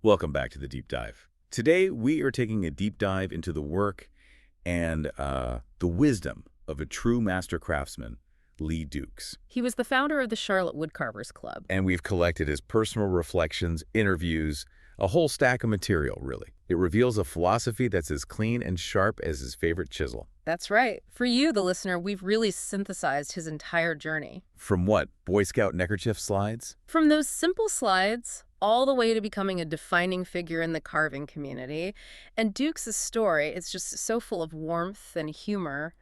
Welcome back to the Deep Dive. Today, we are taking a deep dive into the work and the wisdom of a true master craftsman, Lee Dukes. He was the founder of the Charlotte Woodcarvers Club. And we've collected his personal reflections, interviews, a whole stack of material, really. It reveals a philosophy that's as clean and sharp as his favorite chisel. That's right. For you, the listener, we've really synthesized his entire journey. From what, Boy Scout neckerchief slides? From those simple slides all the way to becoming a defining figure in the carving community. And Dukes' story is just so full of warmth and humor.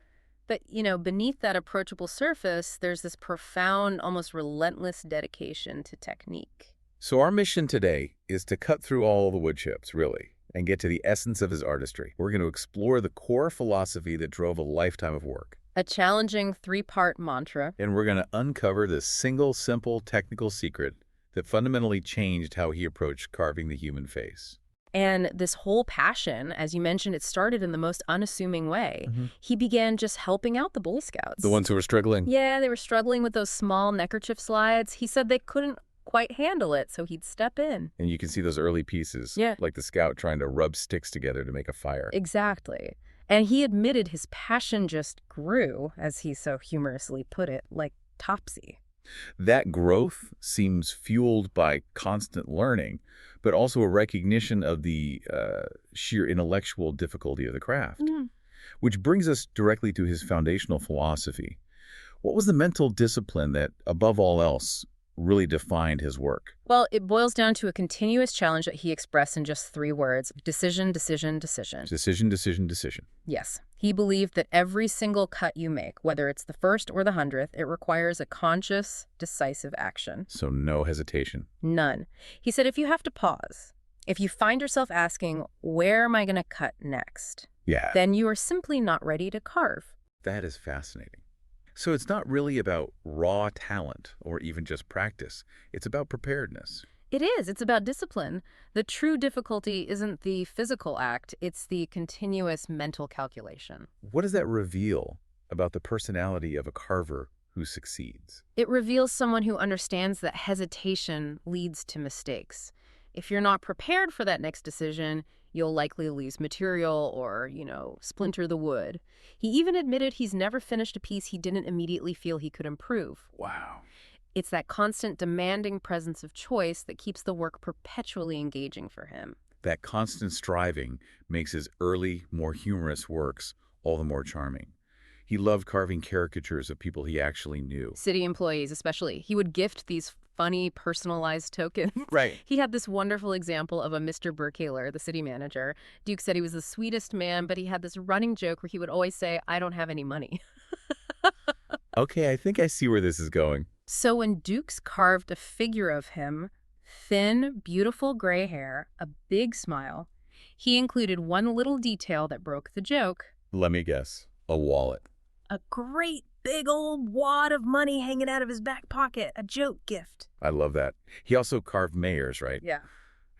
But, beneath that approachable surface, there's this profound, almost relentless dedication to technique. So our mission today is to cut through all the wood chips, really, and get to the essence of his artistry. We're going to explore the core philosophy that drove a lifetime of work. A challenging three-part mantra. And we're going to uncover the single, simple, technical secret that fundamentally changed how he approached carving the human face. And this whole passion, as you mentioned, it started in the most unassuming way. He began just helping out the Boy Scouts. The ones who were struggling? Yeah, they were struggling with those small neckerchief slides. He said they couldn't quite handle it, so he'd step in. And you can see those early pieces, like the scout trying to rub sticks together to make a fire. Exactly. And he admitted his passion just grew, as he so humorously put it, like Topsy. That growth seems fueled by constant learning, but also a recognition of the sheer intellectual difficulty of the craft. Which brings us directly to his foundational philosophy. What was the mental discipline that, above all else, really defined his work? Well, it boils down to a continuous challenge that he expressed in just 3 words: decision, decision, decision. Decision, decision, decision. Yes. He believed that every single cut you make, whether it's the first or the 100th, it requires a conscious, decisive action. So no hesitation. None. He said if you have to pause, if you find yourself asking, where am I going to cut next? Then you are simply not ready to carve. That is fascinating. So it's not really about raw talent or even just practice. It's about preparedness. It is. It's about discipline. The true difficulty isn't the physical act. It's the continuous mental calculation. What does that reveal about the personality of a carver who succeeds? It reveals someone who understands that hesitation leads to mistakes. If you're not prepared for that next decision, you'll likely lose material or, splinter the wood. He even admitted he's never finished a piece he didn't immediately feel he could improve. Wow. It's that constant demanding presence of choice that keeps the work perpetually engaging for him. That constant striving makes his early, more humorous works all the more charming. He loved carving caricatures of people he actually knew. City employees especially. He would gift these funny, personalized tokens. Right. He had this wonderful example of a Mr. Burkhaler, the city manager. Duke said he was the sweetest man, but he had this running joke where he would always say, "I don't have any money." Okay, I think I see where this is going. So when Dukes carved a figure of him, thin, beautiful gray hair, a big smile, he included one little detail that broke the joke. Let me guess. A wallet. A great big old wad of money hanging out of his back pocket. A joke gift. I love that. He also carved mayors, right? Yeah.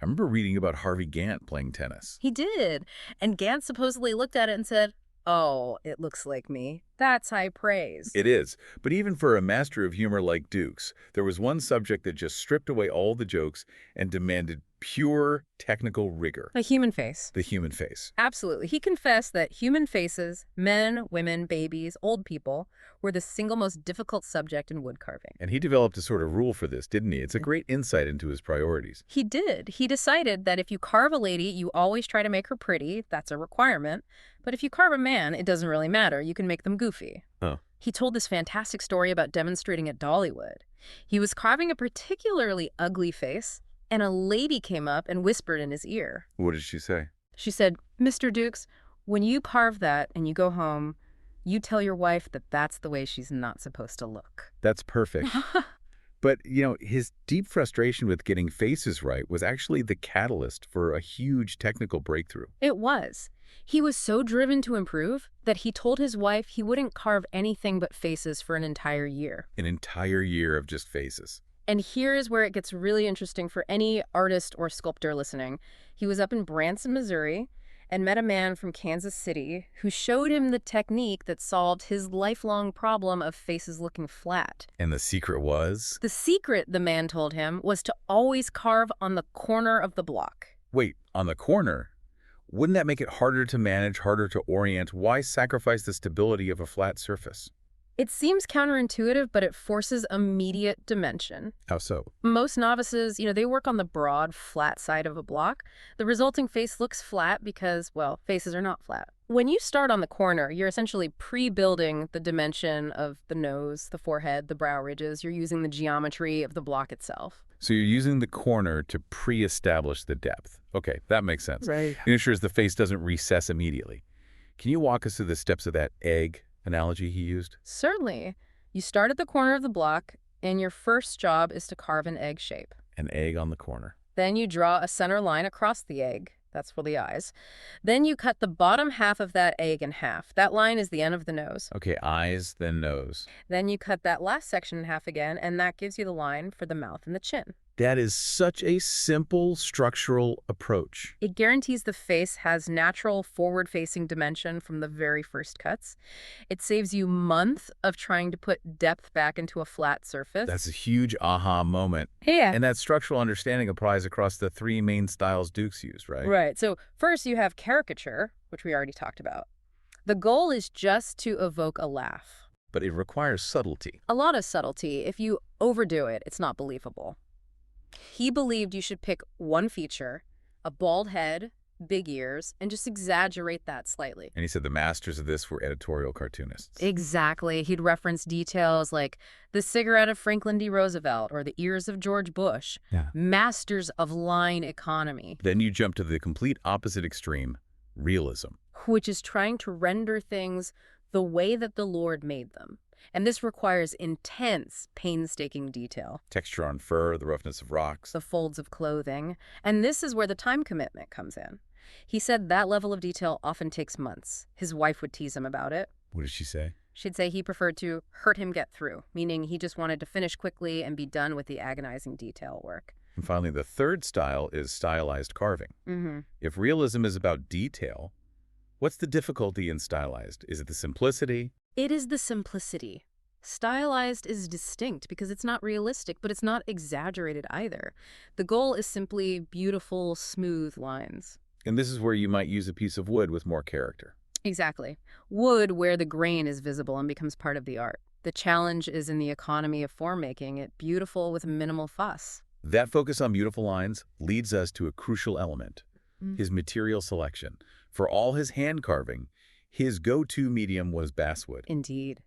I remember reading about Harvey Gantt playing tennis. He did. And Gant supposedly looked at it and said, "Oh, it looks like me." That's high praise. It is. But even for a master of humor like Dukes, there was one subject that just stripped away all the jokes and demanded pure technical rigor. A human face. The human face. Absolutely. He confessed that human faces, men, women, babies, old people, were the single most difficult subject in wood carving. And he developed a sort of rule for this, didn't he? It's a great insight into his priorities. He did. He decided that if you carve a lady, you always try to make her pretty. That's a requirement. But if you carve a man, it doesn't really matter. You can make them goofy. Oh. He told this fantastic story about demonstrating at Dollywood. He was carving a particularly ugly face, and a lady came up and whispered in his ear. What did she say? She said, "Mr. Dukes, when you carve that and you go home, you tell your wife that that's the way she's not supposed to look." That's perfect. But, his deep frustration with getting faces right was actually the catalyst for a huge technical breakthrough. It was. He was so driven to improve that he told his wife he wouldn't carve anything but faces for an entire year. An entire year of just faces. And here is where it gets really interesting for any artist or sculptor listening. He was up in Branson, Missouri, and met a man from Kansas City who showed him the technique that solved his lifelong problem of faces looking flat. And the secret was? The secret, the man told him, was to always carve on the corner of the block. Wait, on the corner? Wouldn't that make it harder to manage, harder to orient? Why sacrifice the stability of a flat surface? It seems counterintuitive, but it forces immediate dimension. How so? Most novices, they work on the broad, flat side of a block. The resulting face looks flat because, well, faces are not flat. When you start on the corner, you're essentially pre-building the dimension of the nose, the forehead, the brow ridges. You're using the geometry of the block itself. So you're using the corner to pre-establish the depth. Okay, that makes sense. Right. It ensures the face doesn't recess immediately. Can you walk us through the steps of that egg analogy he used? Certainly. You start at the corner of the block, and your first job is to carve an egg shape. An egg on the corner. Then you draw a center line across the egg. That's for the eyes. Then you cut the bottom half of that egg in half. That line is the end of the nose. Okay, eyes, then nose. Then you cut that last section in half again, and that gives you the line for the mouth and the chin. That is such a simple structural approach. It guarantees the face has natural forward-facing dimension from the very first cuts. It saves you months of trying to put depth back into a flat surface. That's a huge aha moment. Yeah. And that structural understanding applies across the three main styles Dukes used, right? Right. So first you have caricature, which we already talked about. The goal is just to evoke a laugh. But it requires subtlety. A lot of subtlety. If you overdo it, it's not believable. He believed you should pick one feature, a bald head, big ears, and just exaggerate that slightly. And he said the masters of this were editorial cartoonists. Exactly. He'd reference details like the cigarette of Franklin D. Roosevelt or the ears of George Bush. Yeah. Masters of line economy. Then you jump to the complete opposite extreme, realism. Which is trying to render things the way that the Lord made them. And this requires intense, painstaking detail. Texture on fur, the roughness of rocks. The folds of clothing. And this is where the time commitment comes in. He said that level of detail often takes months. His wife would tease him about it. What did she say? She'd say he preferred to hurt him get through, meaning he just wanted to finish quickly and be done with the agonizing detail work. And finally, the third style is stylized carving. If realism is about detail, what's the difficulty in stylized? Is it the simplicity? It is the simplicity. Stylized is distinct because it's not realistic, but it's not exaggerated either. The goal is simply beautiful, smooth lines. And this is where you might use a piece of wood with more character. Exactly. Wood where the grain is visible and becomes part of the art. The challenge is in the economy of form making it beautiful with minimal fuss. That focus on beautiful lines leads us to a crucial element, his material selection. For all his hand carving, his go-to medium was basswood. Indeed.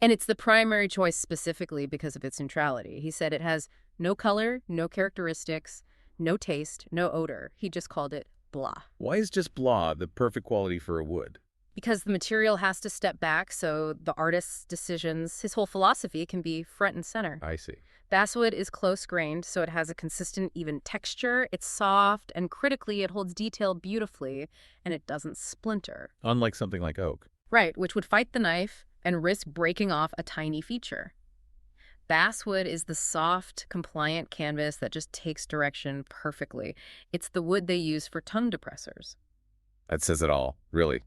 And it's the primary choice specifically because of its neutrality. He said it has no color, no characteristics, no taste, no odor. He just called it blah. Why is just blah the perfect quality for a wood? Because the material has to step back so the artist's decisions, his whole philosophy, can be front and center. I see. Basswood is close-grained, so it has a consistent, even texture. It's soft, and critically, it holds detail beautifully, and it doesn't splinter. Unlike something like oak. Right, which would fight the knife and risk breaking off a tiny feature. Basswood is the soft, compliant canvas that just takes direction perfectly. It's the wood they use for tongue depressors. That says it all, really.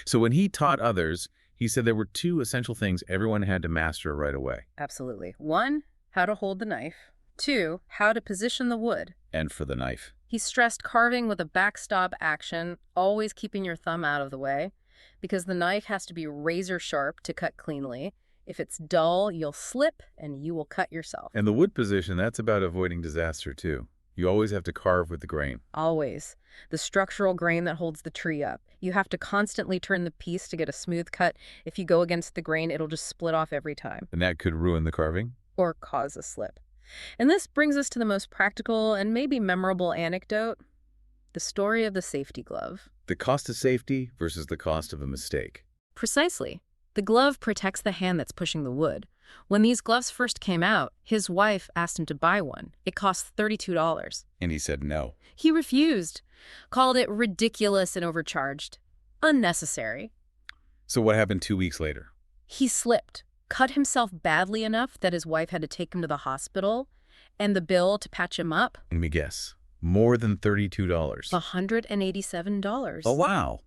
So when he taught others, he said there were two essential things everyone had to master right away. Absolutely. 1, how to hold the knife. 2, how to position the wood. And for the knife. He stressed carving with a backstop action, always keeping your thumb out of the way, because the knife has to be razor sharp to cut cleanly. If it's dull, you'll slip and you will cut yourself. And the wood position, that's about avoiding disaster too. You always have to carve with the grain. Always. The structural grain that holds the tree up. You have to constantly turn the piece to get a smooth cut. If you go against the grain, it'll just split off every time. And that could ruin the carving? Or cause a slip. And this brings us to the most practical and maybe memorable anecdote, the story of the safety glove. The cost of safety versus the cost of a mistake. Precisely. The glove protects the hand that's pushing the wood. When these gloves first came out, his wife asked him to buy one. It cost $32. And he said no. He refused, called it ridiculous and overcharged. Unnecessary. So what happened 2 weeks later? He slipped, cut himself badly enough that his wife had to take him to the hospital, and the bill to patch him up? Let me guess. More than $32. $187. Oh, wow.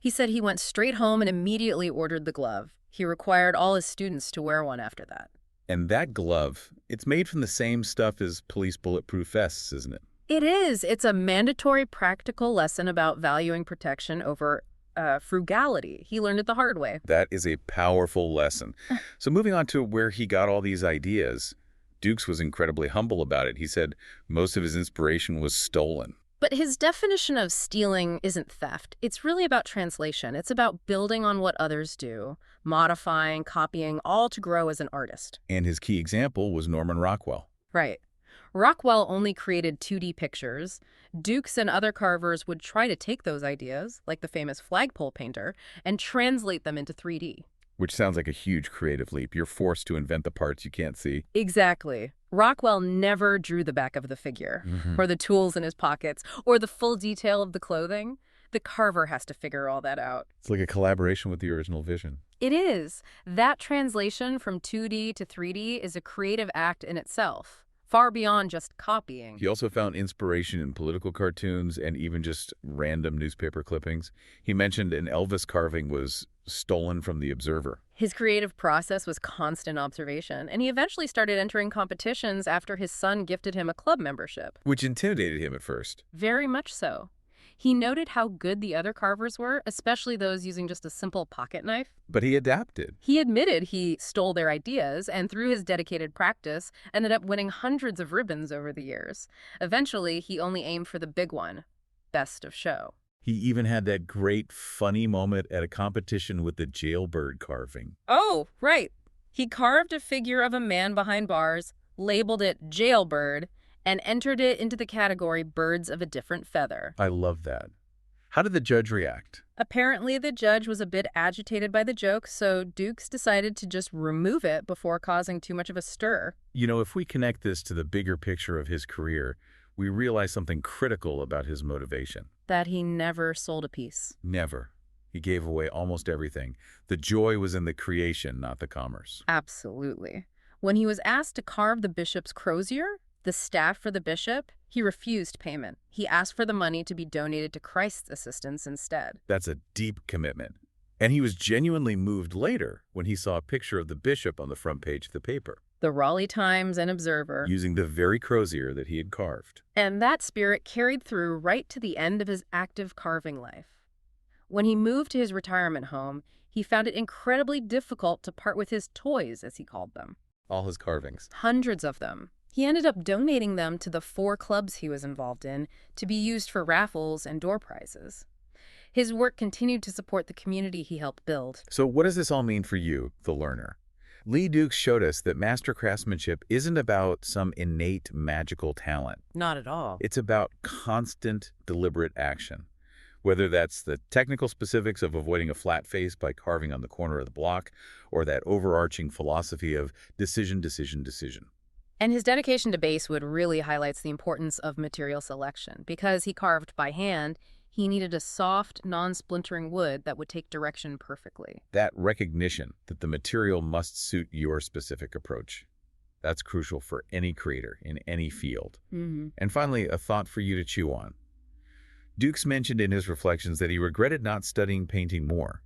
He said he went straight home and immediately ordered the glove. He required all his students to wear one after that. And that glove, it's made from the same stuff as police bulletproof vests, isn't it? It is. It's a mandatory practical lesson about valuing protection over frugality. He learned it the hard way. That is a powerful lesson. So moving on to where he got all these ideas, Dukes was incredibly humble about it. He said most of his inspiration was stolen. But his definition of stealing isn't theft. It's really about translation. It's about building on what others do, modifying, copying, all to grow as an artist. And his key example was Norman Rockwell. Right. Rockwell only created 2D pictures. Dukes and other carvers would try to take those ideas, like the famous flagpole painter, and translate them into 3D. Which sounds like a huge creative leap. You're forced to invent the parts you can't see. Exactly. Rockwell never drew the back of the figure, or the tools in his pockets, or the full detail of the clothing. The carver has to figure all that out. It's like a collaboration with the original vision. It is. That translation from 2D to 3D is a creative act in itself, far beyond just copying. He also found inspiration in political cartoons and even just random newspaper clippings. He mentioned an Elvis carving was stolen from the Observer. His creative process was constant observation, and he eventually started entering competitions after his son gifted him a club membership. Which intimidated him at first. Very much so. He noted how good the other carvers were, especially those using just a simple pocket knife. But he adapted. He admitted he stole their ideas and, through his dedicated practice, ended up winning hundreds of ribbons over the years. Eventually, he only aimed for the big one, best of show. He even had that great, funny moment at a competition with the jailbird carving. Oh, right. He carved a figure of a man behind bars, labeled it jailbird, and entered it into the category birds of a different feather. I love that. How did the judge react? Apparently, the judge was a bit agitated by the joke, so Dukes decided to just remove it before causing too much of a stir. You know, if we connect this to the bigger picture of his career, we realize something critical about his motivation. That he never sold a piece. Never. He gave away almost everything. The joy was in the creation, not the commerce. Absolutely. When he was asked to carve the bishop's crozier, the staff for the bishop, he refused payment. He asked for the money to be donated to Christ's assistance instead. That's a deep commitment. And he was genuinely moved later when he saw a picture of the bishop on the front page of the paper. The Raleigh Times and Observer. Using the very crozier that he had carved. And that spirit carried through right to the end of his active carving life. When he moved to his retirement home, he found it incredibly difficult to part with his toys, as he called them. All his carvings. Hundreds of them. He ended up donating them to the 4 clubs he was involved in to be used for raffles and door prizes. His work continued to support the community he helped build. So what does this all mean for you, the learner? Lee Dukes showed us that master craftsmanship isn't about some innate magical talent. Not at all. It's about constant, deliberate action. Whether that's the technical specifics of avoiding a flat face by carving on the corner of the block, or that overarching philosophy of decision, decision, decision. And his dedication to basswood really highlights the importance of material selection. Because he carved by hand, he needed a soft, non-splintering wood that would take direction perfectly. That recognition that the material must suit your specific approach. That's crucial for any creator in any field. And finally, a thought for you to chew on. Dukes mentioned in his reflections that he regretted not studying painting more.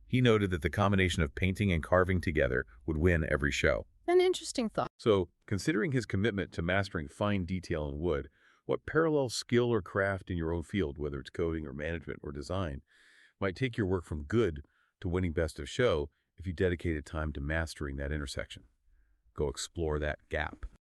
He noted that the combination of painting and carving together would win every show. An interesting thought. So, considering his commitment to mastering fine detail in wood, what parallel skill or craft in your own field, whether it's coding or management or design, might take your work from good to winning best of show if you dedicated time to mastering that intersection? Go explore that gap.